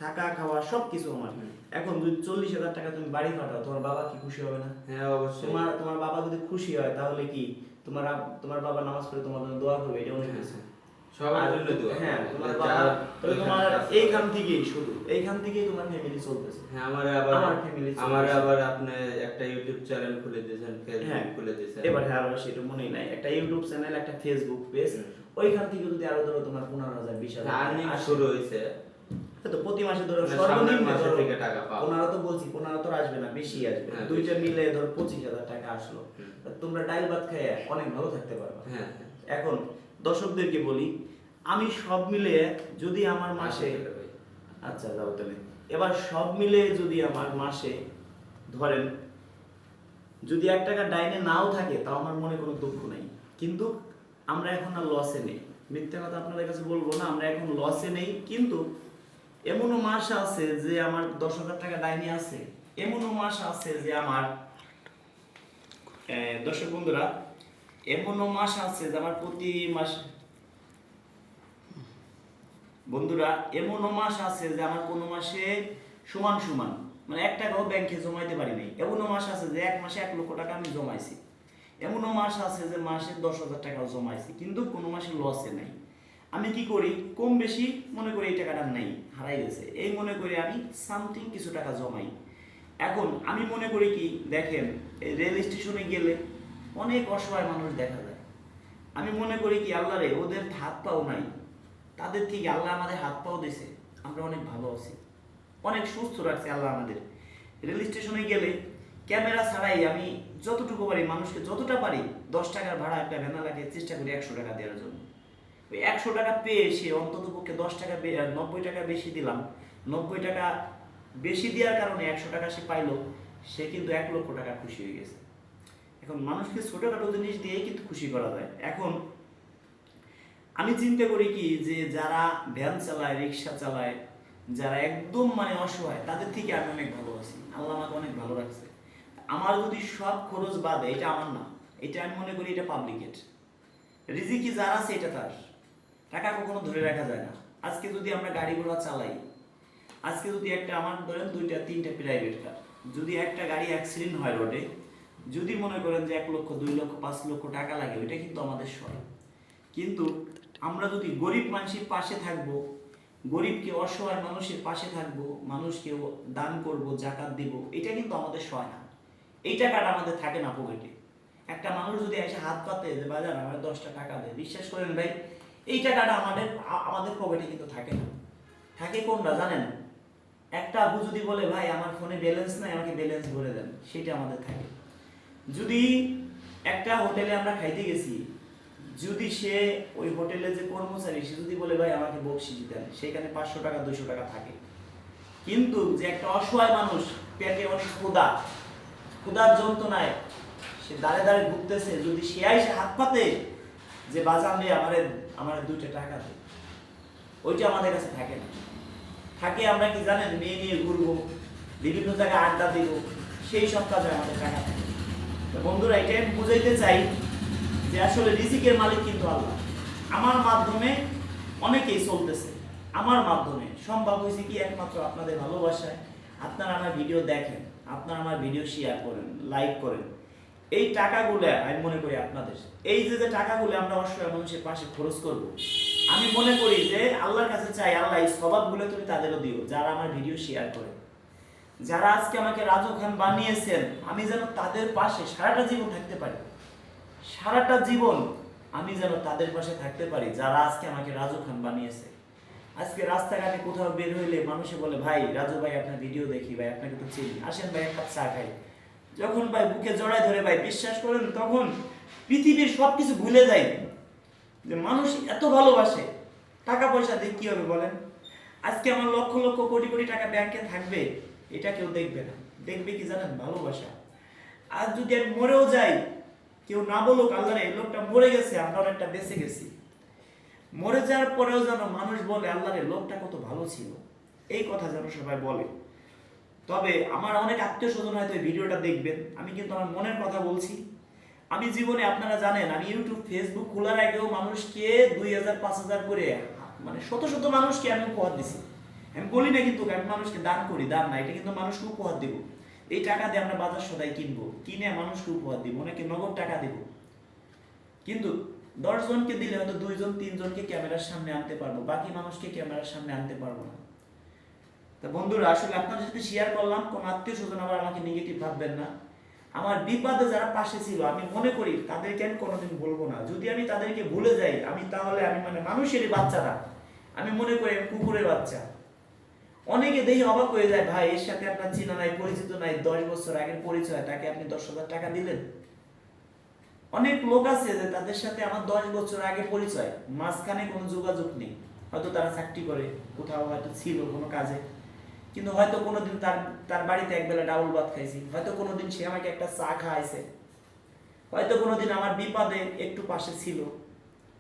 থাকা খাওয়া সবকিছু আমার। হুম। এখন যদি 40,000 টাকা তুমি বাড়ি পাঠাও, তোমার বাবা কি খুশি হবে না? হ্যাঁ, অবশ্যই। তোমার বাবা যদি খুশি হয়, তাহলে কি তোমার বাবা নামাজ পড়ে তোমার জন্য দোয়া করবে, এটা অনেক কিছু। সবার জন্য দোয়া। হ্যাঁ, তোমার যারা বাবা, তাহলে তোমার ওইখানে কাজ করে। এইখান থেকেই শুরু, এইখান থেকেই তোমার ফ্যামিলি চলতেছে। হ্যাঁ, আমার family চলতেছে। আমার আবার আপনি একটা ইউটিউব চ্যানেল খুলে দিয়েছেন, হ্যাঁ, ফেসবুক খুলে দিয়েছেন। এবার হ্যাঁ, আবার সেটা মনেই নাই, একটা ইউটিউব চ্যানেল, একটা ফেসবুক পেজ, ওইখান থেকে যদি আরো ধরো তোমার 15,000 20,000 আর্নিং শুরু হয়েছে। তো প্রতি মাসে ধরো মানে সর্বনিম্ন সামনের মাসে ধরো থেকে টাকা পাও। 15 তো বলছি, 15 তো আসবে না, বেশি আসবে, হ্যাঁ, দুইটা বেশি। মিলে ধরো 25,000 টাকা আসলো। হুম। তা তোমরা ডাইল ভাত খেয়ে অনেক ভালো থাকতে পারবে। হ্যাঁ। এখন দর্শকদেরকে বলি, আমি সব মিলে যদি আমার মাসে, আচ্ছা যাও তাহলে, এবার সব মিলে যদি আমার মাসে ধরেন যদি 1 টাকা ডাইনে নাও থাকে, তাও আমার মনে কোনো দুঃখ নাই, কিন্তু আমরা এখন আর লসে নেই, মিথ্যা কথা আপনাদের কাছে বলবো না, আমরা এখন লসে নেই। কিন্তু এমনও মাস আছে যে আমার 10,000 টাকা ডাইনে আছে, এমনও মাস আছে যে আমার দর্শক বন্ধুরা, এমনও মাস আছে যে আমার প্রতি মাস বন্ধুরা, এমনও মাস আছে যে আমার কোনো মাসে সমান সমান মানে 1 টাকাও ব্যাংকে জমাইতে পারি নাই। এমনও মাস আছে যে 1 মাসে 1 লক্ষ টাকা আমি জমাইছি। এমনও মাস আছে যে মাসে 10,000 টাকাও জমাইছি, কিন্তু কোনো মাসে লসে নাই। আমি কি করি, কম বেশি মনে করি এই টাকাটা নাই, হারাই গেছে, এই মনে করি আমি সামথিং কিছু টাকা জমাই। এখন আমি মনে করি কি, দেখেন এই রেল স্টেশনে গেলে অনেক অসহায় মানুষ দেখা যায়, আমি মনে করি কি, আল্লাহ রে, ওদের হাত পাও নাই, তাদের থেকে আল্লাহ আমাদের হাত পাও দিয়েছে, আমরা অনেক ভালো আছি, অনেক সুস্থ রাখছে আল্লাহ আমাদের। রেল স্টেশনে গেলে ক্যামেরা ছাড়াই আমি যতটুকু পারি মানুষকে যতটা পারি 10 টাকার ভাড়া একটা ভ্যানা লাগে চেষ্টা করি 100 টাকা দেওয়ার জন্য। ওই 100 টাকা পেয়ে সে অন্তত পক্ষে 10 টাকা 90 টাকা বেশি দিলাম, 90 টাকা বেশি দেওয়ার কারণে 100 টাকা সে পাইলো, সে কিন্তু 1 লক্ষ টাকা খুশি হয়ে গেছে। এখন মানুষকে ছোটখাটো জিনিস দিয়ে কিন্তু খুশি করা যায়। এখন আমি চিন্তা করি কি, যে যারা ভ্যান চালায়, রিক্সা চালায়, যারা একদম মানে অসহায়, তাদের থেকে আমি অনেক ভালো আছি, আল্লাহ আমাকে অনেক ভালো রাখছে। আমার যদি সব খরচ বাদে, এটা আমার না, এটা আমি মনে করি এটা পাবলিকের রিজিকি, যার আছে এটা তার, টাকা কখনো ধরে রাখা যায় না। আজকে যদি আমরা গাড়ি ঘোড়া চালাই, আজকে যদি একটা আমার ধরেন 2টা 3টা প্রাইভেট কার, যদি একটা গাড়ি অ্যাক্সিডেন্ট হয় রোডে, যদি মনে করেন যে 1 লক্ষ 2 লক্ষ 5 লক্ষ টাকা লাগে, ওইটা কিন্তু আমাদের সয়। কিন্তু আমরা যদি গরিব মানুষের পাশে থাকবো, গরিবকে অসহায় মানুষের পাশে থাকবো, মানুষকে দান করব, জাকাত দিব, এটা কিন্তু আমাদের সয় না। এই টাকাটা আমাদের থাকে না পকেটে। একটা মানুষ যদি এসে হাত পাতে যে বাজার আমার 10টা টাকা দেয়, বিশ্বাস করেন ভাই এই টাকাটা আমাদের পকেটে কিন্তু থাকে না। থাকে কোনটা জানেন? একটা আবু যদি বলে ভাই আমার ফোনে ব্যালেন্স নাই, আমাকে ব্যালেন্স ভরে দেন, সেটা আমাদের থাকে। যদি একটা হোটেলে আমরা খাইতে গেছি, যদি সে ওই হোটেলে যে কর্মচারী সে যদি বলে ভাই আমাকে বকশিশ দেন, সেখানে 500 টাকা 200 টাকা থাকে। কিন্তু যে একটা অসহায় মানুষ, পেটে অনেক ক্ষুধার যন্ত্রণায় সে দাঁড়ে দাঁড়ে ঘুরতেছে, যদি সে এসে হাত পাতে যে বাজান রে আমার 2টা টাকা দে, ওইটা আমাদের কাছে থাকে না। থাকে আমরা কি জানেন, মেয়ে নিয়ে ঘুরবো, বিভিন্ন জায়গায় আড্ডা দিব, সেই সব কাজে আমাদের টাকা থাকে। তো বন্ধুরা, এটাই আমি বুঝাইতে চাই যে আসলে রিজিকের মালিক কিন্তু আল্লাহ। আমার মাধ্যমে অনেকেই চলতেছে, আমার মাধ্যমে সম্ভব হয়েছে কি একমাত্র আপনাদের ভালোবাসায়। আপনারা আমার ভিডিও দেখেন, আপনারা আমার ভিডিও শেয়ার করেন, লাইক করেন। এই টাকাগুলো আমি মনে করি আপনাদের, এই যে টাকাগুলো আমরা অসহায় মানুষের পাশে খরচ করব, আমি মনে করি যে আল্লাহর কাছে চাই আল্লাহ এই স্বভাবগুলো তুমি তাদেরও দিও যারা আমার ভিডিও শেয়ার করে, যারা আজকে আমাকে রাজু খান বানিয়েছেন, আমি যেন তাদের পাশে সারাটা জীবন থাকতে পারি। সারাটা জীবন আমি যেন তাদের পাশে থাকতে পারি যারা আজকে আমাকে রাজু খান বানিয়েছে। আজকে রাস্তাঘাটে কোথাও বের হইলে মানুষে বলে ভাই রাজু ভাই আপনার ভিডিও দেখি, ভাই আপনাকে তো চিনি, আসেন ভাই এক কাপ চা খাই। যখন ভাই বুকে জড়ায় ধরে ভাই বিশ্বাস করেন, তখন পৃথিবীর সবকিছু ভুলে যায় যে মানুষ এত ভালোবাসে। টাকা পয়সা দিয়ে কি হবে বলেন? আজকে আমার লক্ষ লক্ষ কোটি কোটি টাকা ব্যাংকে থাকবে, এটা কেউ দেখবে না। দেখবে কি জানেন? ভালোবাসা। আর যদি আমি মরেও যাই, কেউ না বলুক আল্লাহ রে এই লোকটা মরে গেছে, আমরা অনেকটা বেঁচে গেছি। মরে যাওয়ার পরেও যেন মানুষ বলে আল্লাহ রে লোকটা কত ভালো ছিল, এই কথা যেন সবাই বলে। তবে আমার অনেক আত্মীয় স্বজন হয়তো এই ভিডিওটা দেখবেন, আমি কিন্তু আমার মনের কথা বলছি। আমি জীবনে আপনারা জানেন আমি ইউটিউব ফেসবুক খোলার আগেও মানুষকে 2000 5000 করে মানে শত শত মানুষকে আমি উপহার দিছি। আমি বলি না কিন্তু আমি মানুষকে দান করি, দান না, এটা কিন্তু মানুষকে উপহার দিব। এই টাকা দিয়ে আমরা বাজার সদাই কিনবো, কিনে মানুষকে উপহার দিব, অনেকে নগদ টাকা দিব। কিন্তু 10 জনকে দিলে হয়তো 2 জন 3 জনকে ক্যামেরার সামনে আনতে পারবো, বাকি মানুষকে ক্যামেরার সামনে আনতে পারবো না। তা বন্ধুরা, আসলে আপনাদের সাথে শেয়ার করলাম, কোন আত্মীয় স্বজন আবার আমাকে নেগেটিভ ভাববেন না। আমার বিপদে যারা পাশে ছিল আমি মনে করি তাদেরকে আমি কোনোদিন বলবো না। যদি আমি তাদেরকে ভুলে যাই, আমি তাহলে আমি মানে মানুষেরই বাচ্চারা, আমি মনে করি আমি কুকুরের বাচ্চা। অনেকে দেখে অবাক হয়ে যায়, ভাই এর সাথে আপনার চেনা নাই, পরিচিত নাই, 10 বছর আগের পরিচয়, তাকে আপনি 10,000 টাকা দিলেন। অনেক লোক আছে যে তাদের সাথে আমার 10 বছর আগে পরিচয়, মাঝখানে কোনো যোগাযোগ নেই, হয়তো তারা চাকরি করে, কোথাও হয়তো ছিল কোনো কাজে, কিন্তু হয়তো কোনোদিন তার বাড়িতে একবেলা ডাউল ভাত খাইছি, হয়তো কোনোদিন সে আমাকে একটা চা খাওয়াইছে, হয়তো কোনোদিন আমার বিপদে একটু পাশে ছিল,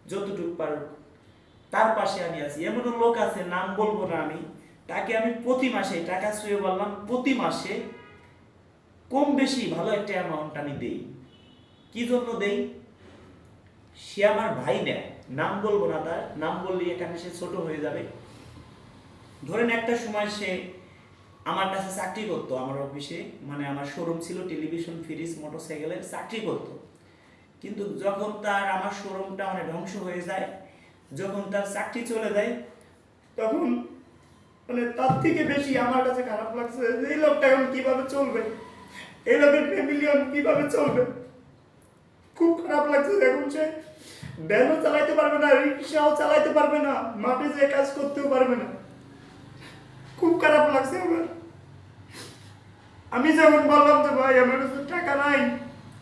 যতটুকু পারুক তার পাশে আমি আছি। এমনও লোক আছে, নাম বলবো না আমি, তাকে আমি প্রতি মাসে টাকা ছুঁয়ে বললাম, প্রতি মাসে কম বেশি ভালো একটা অ্যামাউন্ট আমি দেই। কি জন্য দেই? সে আমার ভাই নেয়, নাম বলবো না, তার নাম বললে এখানে সে ছোট হয়ে যাবে। ধরেন একটা সময় সে আমার কাছে চাকরি করতো, আমার অফিসে, মানে আমার শোরুম ছিল টেলিভিশন, ফ্রিজ, মোটরসাইকেলের, চাকরি করতো। কিন্তু যখন তার আমার শোরুমটা মানে ধ্বংস হয়ে যায়, যখন তার চাকরি চলে যায়, তখন মানে তার থেকে বেশি আমার কাছে খারাপ লাগছে যে এই লোকটা এখন কিভাবে চলবে, এই লোকের ফ্যামিলি এখন কিভাবে চলবে। খুব খারাপ লাগছে। এখন সে ভ্যানও চালাইতে পারবে না, রিক্সাও চালাইতে পারবে না, মাঠে যে কাজ করতেও পারবে না। খুব খারাপ লাগছে আমার। আমি যখন বললাম যে ভাই আমার কাছে টাকা নাই,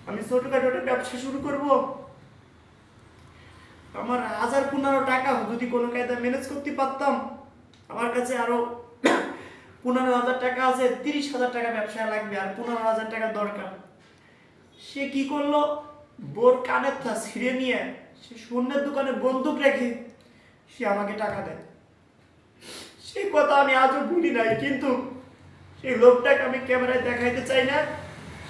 আমি ছোটখাটো একটা ব্যবসা শুরু করব, আমার 1015 টাকা যদি কোনো কায়দায় ম্যানেজ করতে পারতাম, আমার কাছে আরো 15,000 টাকা আছে, 30,000 টাকা ব্যবসায় লাগবে, আর 15,000 টাকা দরকার। সে কি করলো, বোর কানের থা ছিঁড়ে নিয়ে সে স্বর্ণের দোকানে বন্দুক রেখে সে আমাকে টাকা দেয়। সেই কথা আমি আজও ভুলি নাই। কিন্তু সেই লোকটাকে আমি ক্যামেরায় দেখাইতে চাই না,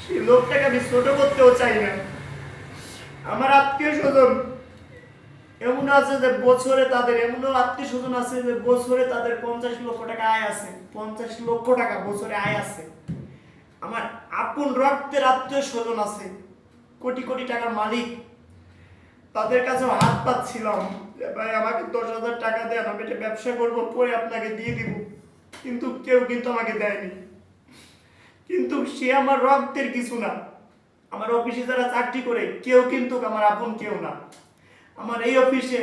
সেই লোকটাকে আমি ছোট করতেও চাই না। আমার আত্মীয় স্বজন এমন আছে যে বছরে তাদের, এমনও আত্মীয় স্বজন আছে যে বছরে তাদের 50 লক্ষ টাকা আয় আছে, 50 লক্ষ টাকা বছরে আয় আছে। আমার আপন রক্তের আত্মীয় স্বজন আছে, কোটি কোটি টাকার মালিক, তাদের কাছেও হাত পাচ্ছিলাম যে ভাই আমাকে 10,000 টাকা দেন, আমি এটা ব্যবসা করবো, পরে আপনাকে দিয়ে দিব, কিন্তু কেউ কিন্তু আমাকে দেয়নি। কিন্তু সে আমার রক্তের কিছু না, আমার অফিসে যারা চাকরি করে কেউ কিন্তু আমার আপন কেউ না। আমার এই অফিসে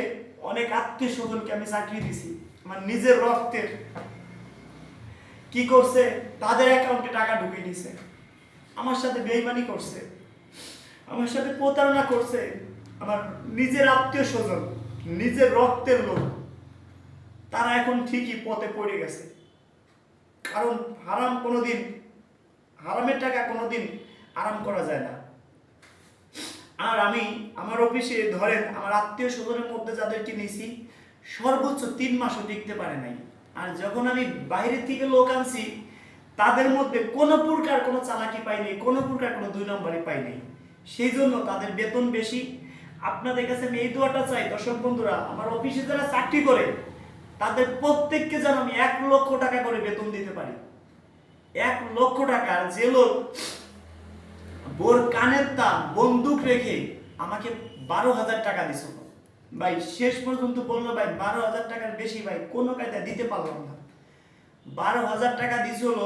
অনেক আত্মীয় স্বজনকে আমি চাকরি দিছি, আমার নিজের রক্তের। কি করছে, তাদের অ্যাকাউন্টে টাকা ঢুকিয়ে দিছে, আমার সাথে বেইমানি করছে, আমার সাথে প্রতারণা করছে। আমার নিজের আত্মীয় স্বজন, নিজের রক্তের লোক, তারা এখন ঠিকই পথে পড়ে গেছে। কারণ হারামের টাকা কোনোদিন আরাম করা যায় না। আর আমি আমার অফিসে ধরেন আমার আত্মীয় স্বজনের মধ্যে যাদেরকে নিয়েছি সর্বোচ্চ 3 মাসও টিকতে পারে নাই। আর যখন আমি বাইরে থেকে লোক আনছি তাদের মধ্যে কোনো প্রকার কোনো চালাকি পাইনি, কোনো প্রকার কোনো 2 নম্বরই পাইনি। সেই জন্য তাদের বেতন বেশি। আপনাদের কাছে আমি এই দোয়াটা চাই দর্শক বন্ধুরা, আমার অফিসে যারা চাকরি করে তাদের প্রত্যেককে যেন আমি 1 লক্ষ টাকা করে বেতন দিতে পারি। 1 লক্ষ টাকা। যে লোক বোর কানের দাম বন্দুক রেখে আমাকে 12,000 টাকা দিছ ভাই, শেষ পর্যন্ত বললো ভাই 12,000 টাকার বেশি ভাই কোনো কায়দা দিতে পারলাম না। 12,000 টাকা দিছিল,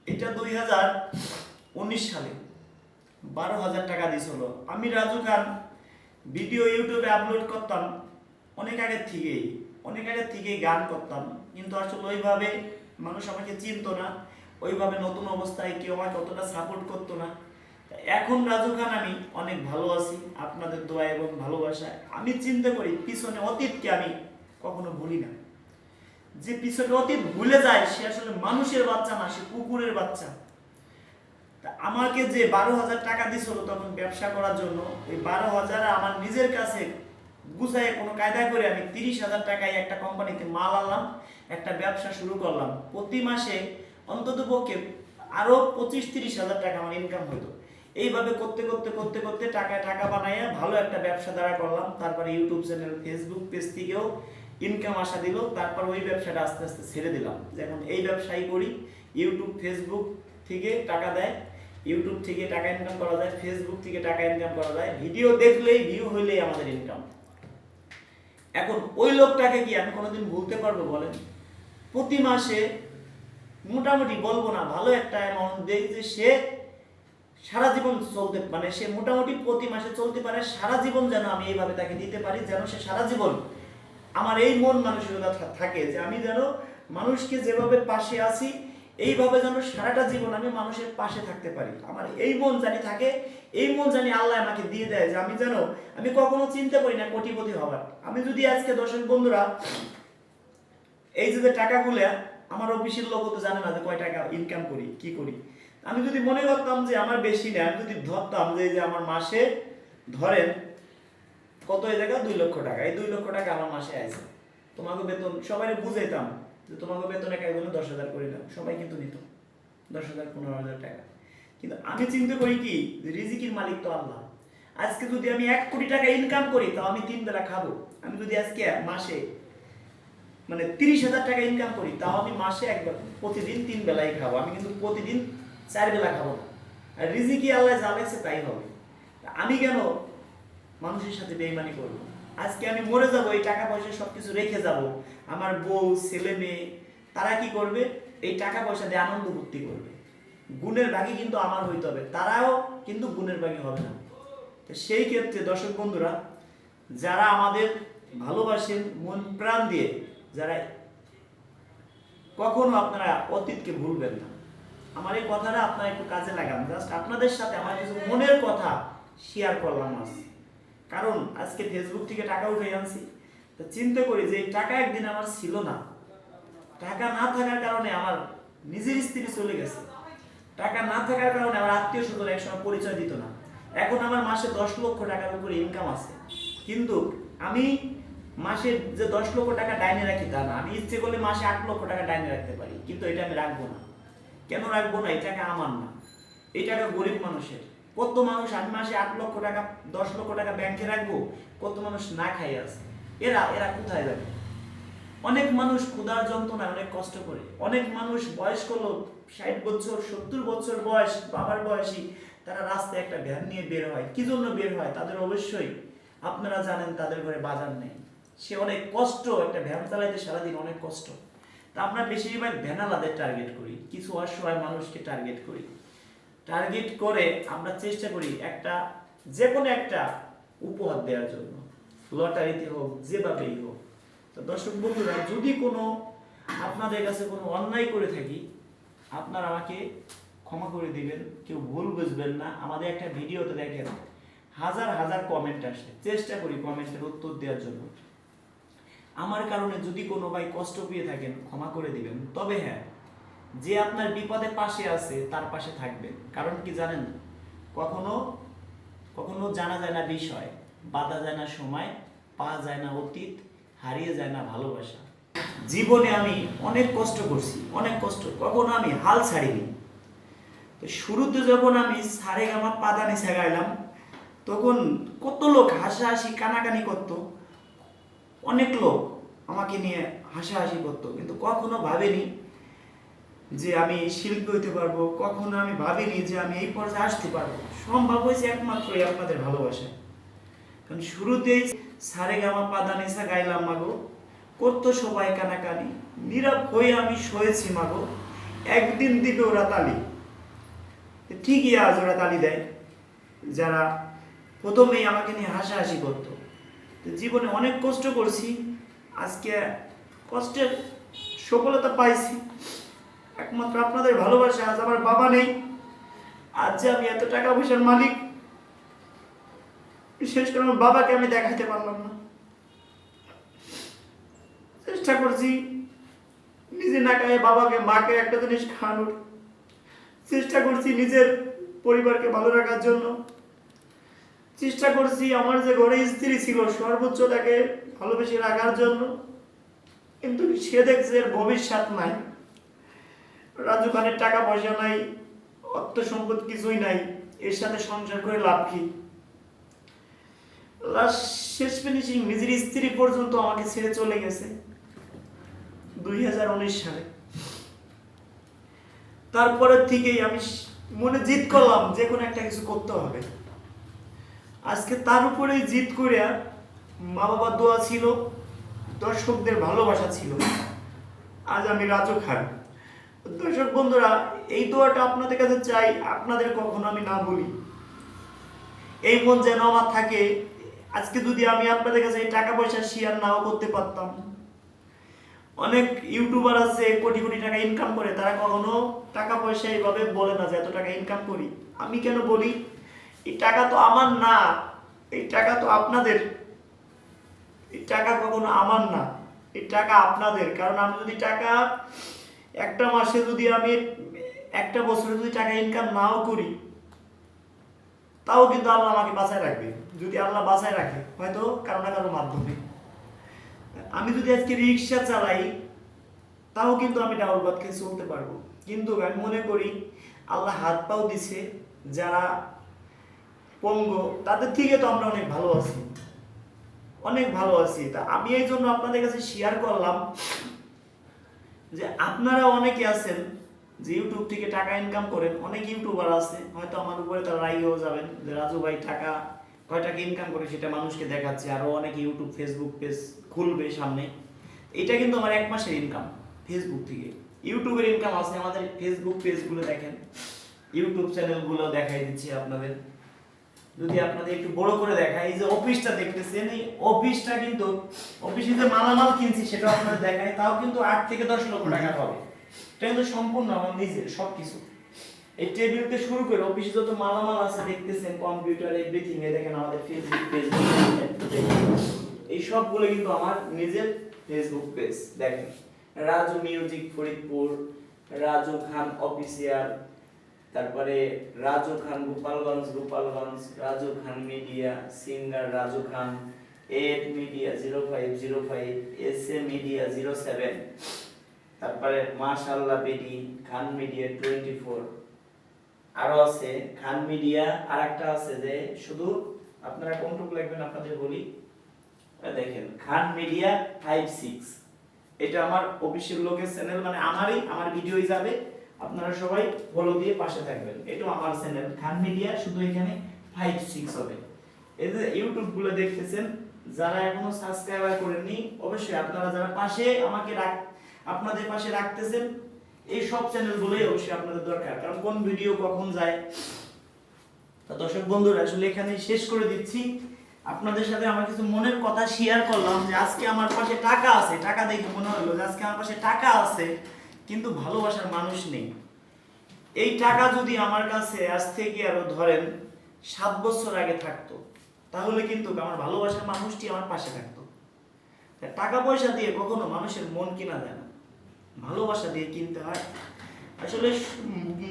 এটা 2019 সালে 12,000 টাকা দিছিল। আমি রাজু খান ভিডিও ইউটিউবে আপলোড করতাম অনেক আগের থেকেই গান করতাম, কিন্তু আসলে ওইভাবে মানুষ আমাকে চিনতো না, ওইভাবে নতুন অবস্থায় কেউ আমাকে অতটা সাপোর্ট করতো না। এখন রাজু খান আমি অনেক ভালো আছি আপনাদের দোয়া এবং ভালোবাসায়। আমি চিন্তা করি পিছনে অতীতকে আমি কখনো ভুলি না। যে পিছনে অতীত ভুলে যায় সে আসলে মানুষের বাচ্চা না, সে কুকুরের বাচ্চা। তা আমাকে যে 12,000 টাকা দিছিল তখন ব্যবসা করার জন্য, ওই 12,000 আমার নিজের কাছে গুছায় কোনো কায়দা করে আমি 30,000 টাকায় একটা কোম্পানিতে মাল আনলাম, একটা ব্যবসা শুরু করলাম। প্রতি মাসে অন্তত পক্ষে আরো 25-30,000 টাকা আমার ইনকাম হতো। এইভাবে করতে করতে টাকা বানাইয়া ভালো একটা ব্যবসা দাঁড়া করলাম। তারপরে ইউটিউব চ্যানেল, ফেসবুক পেজ থেকেও ইনকাম আসা দিল। তারপর ওই ব্যবসাটা আস্তে আস্তে ছেড়ে দিলাম, যেমন এই ব্যবসাই করি। ইউটিউব ফেসবুক থেকে টাকা দেয়, ইউটিউব থেকে টাকা ইনকাম করা যায়, ফেসবুক থেকে টাকা ইনকাম করা যায়। ভিডিও দেখলেই, ভিউ হইলেই আমাদের ইনকাম। এখন ওই লোকটাকে কি আমি কোনোদিন ভুলতে পারবো বলেন? প্রতি মাসে মোটামুটি বলবো না, ভালো একটা অ্যামাউন্ট দেই যে সে সারা জীবন চলতে, মানে সে মোটামুটি প্রতি মাসে চলতে পারে, সারা জীবন যেন আমি এইভাবে তাকে দিতে পারি, যেন সে সারা জীবন আমার এই মন মানসিকতা থাকে যে আমি যেন মানুষকে যেভাবে পাশে আছি এইভাবে যেন সারাটা জীবন আমি মানুষের পাশে থাকতে পারি। আমার এই মন জানি থাকে, এই মন জানি আল্লাহ আমাকে দিয়ে দেয় যে আমি কখনো চিন্তা করি না কোটিপতি হবার। আমি যদি আজকে দর্শক বন্ধুরা এই যে টাকাগুলো আমার অফিসের লোক তো জানে না যে কয় টাকা ইনকাম করি, কি করি। আমি যদি মনে করতাম যে আমার বেশি না, আমি যদি ধরতাম যে আমার মাসে ধরেন কত, এই জায়গা 2 লক্ষ টাকা, এই 2 লক্ষ টাকা আমার মাসে আছে, তোমাকে বেতন সবাই বুঝাইতাম যে তোমাকে বেতন একা 10,000 করে দাও, সবাই কিন্তু নিত 10,000 15,000 টাকা। কিন্তু আমি চিন্তা করি কি, রিজিকের মালিক তো আল্লাহ। আজকে যদি আমি 1 কোটি টাকা ইনকাম করি তাও আমি 3 বেলা খাবো। আমি যদি আজকে মাসে মানে 30,000 টাকা ইনকাম করি তাও আমি মাসে একবার প্রতিদিন 3 বেলাই খাবো, আমি কিন্তু প্রতিদিন 4 বেলা খাবো না। আর রিজিকি আল্লাহ যা লেখছে তাই হবে। আমি কেন মানুষের সাথে বেইমানি করবো? আজকে আমি মরে যাবো, এই টাকা পয়সা সবকিছু রেখে যাব, আমার বউ ছেলে মেয়ে তারা কি করবে? এই টাকা পয়সা দিয়ে আনন্দ ফুর্তি করবে। গুণের ভাগী কিন্তু আমার হইতে হবে, তারাও কিন্তু গুণের ভাগী হবে না। তো সেই ক্ষেত্রে দর্শক বন্ধুরা যারা আমাদের ভালোবাসেন মন প্রাণ দিয়ে, যারা কখনো আপনারা অতীতকে ভুলবেন না, আমার এই কথাটা আপনারা একটু কাজে লাগান। জাস্ট আপনাদের সাথে আমার কিছু মনের কথা শেয়ার করলাম আজ। কারণ আজকে ফেসবুক থেকে টাকা উঠে আনছি, তো চিন্তা করি যে এই টাকা একদিন আমার ছিল না, টাকা না থাকার কারণে আমার নিজের স্ত্রী চলে গেছে, টাকা না থাকার কারণে আমার আত্মীয় স্বজন একসময় পরিচয় দিত না। এখন আমার মাসে 10 লক্ষ টাকার উপরে ইনকাম আছে, কিন্তু আমি মাসে যে 10 লক্ষ টাকা ডাইনে রাখি তা না, আমি ইচ্ছে করলে মাসে 8 লক্ষ টাকা ডাইনে রাখতে পারি, কিন্তু এটা আমি রাখবো না। কেন রাখবো না? এই টাকা আমার না, এই টাকা গরিব মানুষের। কত মানুষ আমি মাসে 8 লক্ষ টাকা 10 লক্ষ টাকা ব্যাংকে রাখবো, কত মানুষ না খাই আছে, এরা কোথায় যাবে? অনেক মানুষ ক্ষুধার যন্ত্রণায় অনেক কষ্ট করে, অনেক মানুষ বয়স্ক লোক 60 বছর 70 বছর বয়স, বাবার বয়সী, তারা রাস্তায় একটা ভ্যান নিয়ে বের হয়। কি জন্য বের হয়? তাদের অবশ্যই আপনারা জানেন তাদের ঘরে বাজার নেই, সে অনেক কষ্ট, একটা ভ্যান চালাইতে সারাদিন অনেক কষ্ট। তা আমরা বেশিরভাগ ভ্যানালাদের টার্গেট করি, কিছু অসহায় মানুষকে টার্গেট করি। টার্গেট করে আমরা চেষ্টা করি একটা যে কোনো একটা উপহার দেওয়ার জন্য, লটারিতে হোক, যেভাবেই হোক। তো দর্শক বন্ধুরা, যদি কোনো আপনাদের কাছে কোনো অন্যায় করে থাকি, আপনারা আমাকে ক্ষমা করে দিবেন, কেউ ভুল বুঝবেন না। আমাদের একটা ভিডিওতে দেখেন হাজার হাজার কমেন্ট আসে, চেষ্টা করি কমেন্টের উত্তর দেওয়ার জন্য। আমার কারণে যদি কোনো ভাই কষ্ট পেয়ে থাকেন, ক্ষমা করে দিবেন। তবে হ্যাঁ, যে আপনার বিপদে পাশে আছে তার পাশে থাকবেন। কারণ কি জানেন, কখনো কখনো জানা যায় না বিষয়, বাধা যায় না সময়, পাওয়া যায় না অতীত, হারিয়ে যায় না ভালোবাসা। জীবনে আমি অনেক কষ্ট করছি, অনেক কষ্ট, কখনো আমি হাল ছাড়িনি। তো শুরুতে যখন আমি সারেগামা পাদানিসা গাইলাম, তখন কত লোক হাসাহাসি কানাকানি করতো, অনেক লোক আমাকে নিয়ে হাসাহাসি করতো, কিন্তু কখনো ভাবেনি যে আমি শিল্পী হইতে পারবো, কখনো আমি ভাবিনি যে আমি এই পর্যায়ে আসতে পারবো। সম্ভব হয়েছে একমাত্রই আপনাদের ভালোবাসা। কারণ শুরুতেই সারেগামা পাদানিসা গাইলাম মাগো, করতো সবাই কানাকানি, নীরব হয়ে আমি সয়েছি মাগো, একদিন দিবে ওরা তালি। ঠিকই আজ ওরা তালি দেয়, যারা প্রথমেই আমাকে নিয়ে হাসাহাসি করতো। তো জীবনে অনেক কষ্ট করছি, আজকে কষ্টের সফলতা পাইছি একমাত্র আপনাদের ভালোবাসা। আজ আমার বাবা নেই, আজ যে আমি এত টাকা পয়সার মালিক, বিশেষ করে আমার বাবাকে আমি দেখাতে পারলাম না। চেষ্টা করছি নিজে না খায় বাবাকে, মাকে একটা জিনিস খাওয়ানোর চেষ্টা করছি, নিজের পরিবারকে ভালো রাখার জন্য চেষ্টা করছি, আমার যে ঘরে স্ত্রী ছিল সর্বোচ্চ তাকে ভালোবেসে রাখার জন্য। কিন্তু সে দেখছে এর ভবিষ্যৎ নাই, রাজু খানের টাকা পয়সা নাই, অর্থ সম্পদ কিছুই নাই, এর সাথে সংসার করে লাভ কি? লাস্ট শেষ ফিনিশিং, নিজের স্ত্রী পর্যন্ত আমাকে ছেড়ে চলে গেছে 2019 সালে। তারপরের থেকেই আমি মনে জিদ করলাম যে কোনো একটা কিছু করতে হবে। আজকে তার উপরেই জিদ করে, মা বাবার দোয়া ছিল, দর্শকদের ভালোবাসা ছিল, আজ আমি রাজু খান। দর্শক বন্ধুরা, এই দোয়াটা আপনাদের কাছে চাই, আপনাদের কখনো আমি না বলি, এই মন যেন আমার থাকে। আজকে যদি আমি আপনাদের কাছে এই টাকা পয়সা শেয়ার নাও করতে পারতাম, অনেক ইউটিউবার আছে কোটি কোটি টাকা ইনকাম করে, তারা কখনো টাকা পয়সা এইভাবে বলে না যে এত টাকা ইনকাম করি। আমি কেন বলি? এই টাকা তো আমার না, এই টাকা তো আপনাদের। এই টাকা কখনো আমার না, এই টাকা আপনাদের। কারণ আমি যদি টাকা একটা মাসে, যদি আমি একটা বছরে যদি টাকা ইনকাম নাও করি, তাও কিন্তু আল্লাহ আমাকে বাঁচায় রাখবে। যদি আল্লাহ বাঁচায় রাখে, হয়তো কারো না কারো মাধ্যমে। আমি যদি আজকে রিক্সা চালাই, তাও কিন্তু আমি ডাউল ভাত খেয়ে চলতে পারবো। কিন্তু আমি মনে করি আল্লাহ হাত পাও দিছে, যারা পঙ্গ, তাদের থেকে তো আমরা অনেক ভালো আছি, অনেক ভালো আছি। তা আমি এই জন্য আপনাদের কাছে শেয়ার করলাম যে আপনারা অনেকে আছেন যে ইউটিউব থেকে টাকা ইনকাম করেন। অনেক ইউটিউবার আছে, হয়তো আমার উপরে তারা রাগেও যাবেন যে রাজু ভাই টাকা কয় টাকা ইনকাম করে সেটা মানুষকে দেখাচ্ছে, আরো অনেক ইউটিউব ফেসবুক পেজ খুলবে সামনে। এটা কিন্তু আমার 1 মাসের ইনকাম ফেসবুক থেকে। ইউটিউবের ইনকাম আছে, আমাদের ফেসবুক পেজগুলো দেখেন, ইউটিউব চ্যানেলগুলো দেখাই দিচ্ছি আপনাদের। যদি আপনাদের একটু বড় করে দেখাই, এই যে অফিসটা দেখতেছেন, এই অফিসটা কিন্তু অফিসে যে মালামাল কিনছি সেটা আপনাদের দেখাই, তাও কিন্তু 8 থেকে 10 লক্ষ টাকা হবে। এটা কিন্তু সম্পূর্ণ আমার নিজের সবকিছু। এই টেবিল থেকে শুরু করে অফিসে যত মালামাল আছে দেখতেছেন, কম্পিউটার, এভরিথিং, এ দেখেন আমাদের ফেসবুক পেজ, এই সবগুলো কিন্তু আমার নিজের ফেসবুক পেজ। দেখেন রাজু মিউজিক ফরিদপুর, রাজু খান অফিসিয়াল, তারপরে রাজু খান গোপালগঞ্জ, রাজু খান মিডিয়া, সিঙ্গার রাজু খান, এড মিডিয়া 0505, এসএ মিডিয়া 07, তারপরে মাশাআল্লাহ বিডি, খান মিডিয়া 24, আরো আছে খান মিডিয়া। আর একটা আছে যে শুধু আপনারা কোনটুকু লিখবেন আপনাদের বলি, দেখেন খান মিডিয়া 56, এটা আমার অফিসিয়াল লোকের চ্যানেল, মানে আমার ভিডিওই যাবে, আপনারা সবাই ফলো দিয়ে পাশে থাকবেন। এটা আমার চ্যানেল খান মিডিয়া, শুধু এখানে 5-6 হবে। এই যে ইউটিউব গুলো দেখতেছেন, যারা এখনো সাবস্ক্রাইবার করেননি, অবশ্যই আপনারা যারা পাশে আমাকে আপনাদের পাশে রাখতেছেন, এই সব চ্যানেলগুলোই অবশ্যই আপনাদের দরকার, কারণ কোন ভিডিও কখন যায়। তো দর্শক বন্ধুরা, আসলে এখানে শেষ করে দিচ্ছি। আপনাদের সাথে আমার কিছু মনের কথা শেয়ার করলাম যে আজকে আমার পাশে টাকা আছে, টাকা দেখে মনে হলো যে আজকে আমার পাশে টাকা আছে কিন্তু ভালোবাসার মানুষ নেই। এই টাকা যদি আমার কাছে আজ থেকে আরো ধরেন 7 বছর আগে থাকতো, তাহলে কিন্তু আমার ভালোবাসার মানুষটি আমার পাশে থাকতো। টাকা পয়সা দিয়ে কখনো মানুষের মন কেনা যায় না, ভালোবাসা দিয়ে কিনতে হয়। আসলে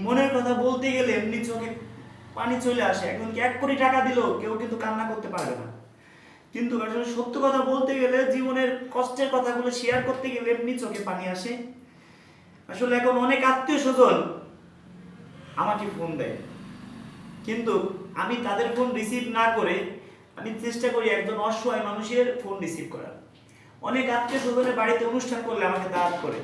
মনের কথা বলতে গেলে এমনি চোখে পানি চলে আসে। একজনকে 1 কোটি টাকা দিলেও কেউ কিন্তু কান্না করতে পারবে না, কিন্তু আসলে সত্য কথা বলতে গেলে, জীবনের কষ্টের কথাগুলো শেয়ার করতে গেলে এমনি চোখে পানি আসে। আসলে এখন অনেক আত্মীয় স্বজন আমাকে ফোন দেয়, কিন্তু আমি তাদের ফোন রিসিভ না করে আমি চেষ্টা করি একজন অসহায় মানুষের ফোন রিসিভ করার। অনেক আত্মীয় স্বজনের বাড়িতে অনুষ্ঠান করলে আমাকে দাওয়াত করে,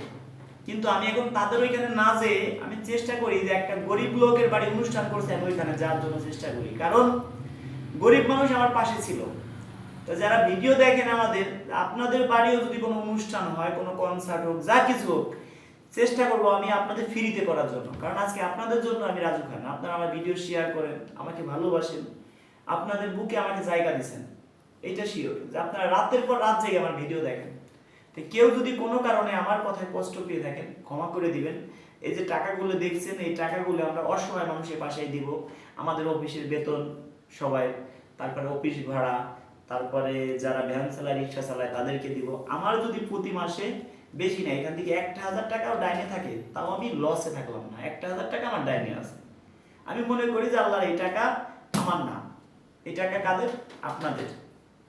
কিন্তু আমি এখন তাদের ওইখানে না যেয়ে আমি চেষ্টা করি যে একটা গরিব লোকের বাড়ি অনুষ্ঠান করছে আমি ওইখানে যাওয়ার জন্য চেষ্টা করি, কারণ গরিব মানুষ আমার পাশে ছিল। তো যারা ভিডিও দেখেন আমাদের, আপনাদের বাড়িও যদি কোনো অনুষ্ঠান হয়, কোনো কনসার্ট হোক, যা কিছু হোক, চেষ্টা করবো আমি আপনাদের ফ্রিতে করার জন্য, কারণ আজকে আপনাদের জন্য আমি রাজু খান। আপনারা আমার ভিডিও শেয়ার করেন, আমাকে ভালোবাসেন, আপনাদের বুকে আমাকে জায়গা দিচ্ছেন, এইটা শিওর যে আপনারা রাতের পর রাত জেগে আমার ভিডিও দেখেন। তো কেউ যদি কোনো কারণে আমার কথায় কষ্ট পেয়ে থাকেন, ক্ষমা করে দিবেন। এই যে টাকাগুলো দেখছেন, এই টাকাগুলো আমরা অসহায় মানুষের পাশে দিব। আমাদের অফিসের বেতন সবাই, তারপরে অফিস ভাড়া, তারপরে যারা ভ্যান চালায়, রিক্সা চালায়, তাদেরকে দিব। আমার যদি প্রতি মাসে বেশি না, এখান থেকে 1,000 টাকাও ডাইনে থাকে, তাও আমি লসে থাকলাম না। 1,000 টাকা আমার ডাইনে আছে। আমি মনে করি যে আল্লাহর এই টাকা আমার না, এই টাকা কাদের? আপনাদের।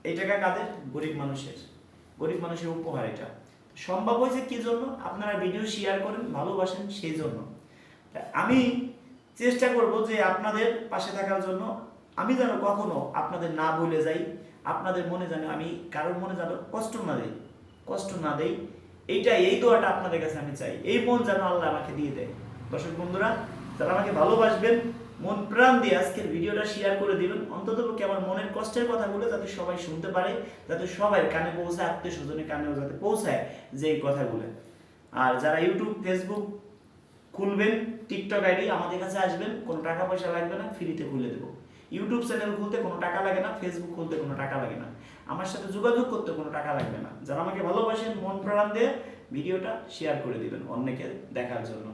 এই টাকা কাদের? গরিব মানুষের। গরিব মানুষের উপহার। এটা সম্ভব হয়েছে কি জন্য? আপনারা ভিডিও শেয়ার করেন, ভালোবাসেন, সেই জন্য। আমি চেষ্টা করব যে আপনাদের পাশে থাকার জন্য। আমি যেন কখনো আপনাদের না ভুলে যাই, আপনাদের মনে যেন আমি কারোর মনে যেন কষ্ট না দেই, এই দোয়াটা আপনাদের কাছে আমি চাই। এই মন যেন আল্লাহ আমাকে দিয়ে দেয়। দর্শক বন্ধুরা, যারা আমাকে ভালোবাসবেন, মন প্রাণ দিয়ে আজকের ভিডিওটা শেয়ার করে দিবেন, অন্ততপক্ষে আমার মনের কষ্টের কথাগুলো যাতে সবাই শুনতে পারে, যাতে সবাই কানে পৌঁছায়, আত্মীয় স্বজনের কানেও যাতে পৌঁছায় যে এই কথাগুলো। আর যারা ইউটিউব, ফেসবুক খুলবেন, টিকটক আইডি, আমাদের কাছে আসবেন, কোনো টাকা পয়সা লাগবে না, ফ্রিতে খুলে দেবো। ইউটিউব চ্যানেল খুলতে কোনো টাকা লাগে না, ফেসবুক খুলতে কোনো টাকা লাগে না, আমার সাথে যোগাযোগ করতে কোনো টাকা লাগবে না। যারা আমাকে ভালোবাসেন, মন প্রাণ দিয়ে ভিডিওটা শেয়ার করে দিবেন অন্যকে দেখার জন্য।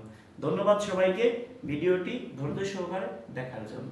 ধন্যবাদ সবাইকে ভিডিওটি ধৈর্য সহকারে দেখার জন্য।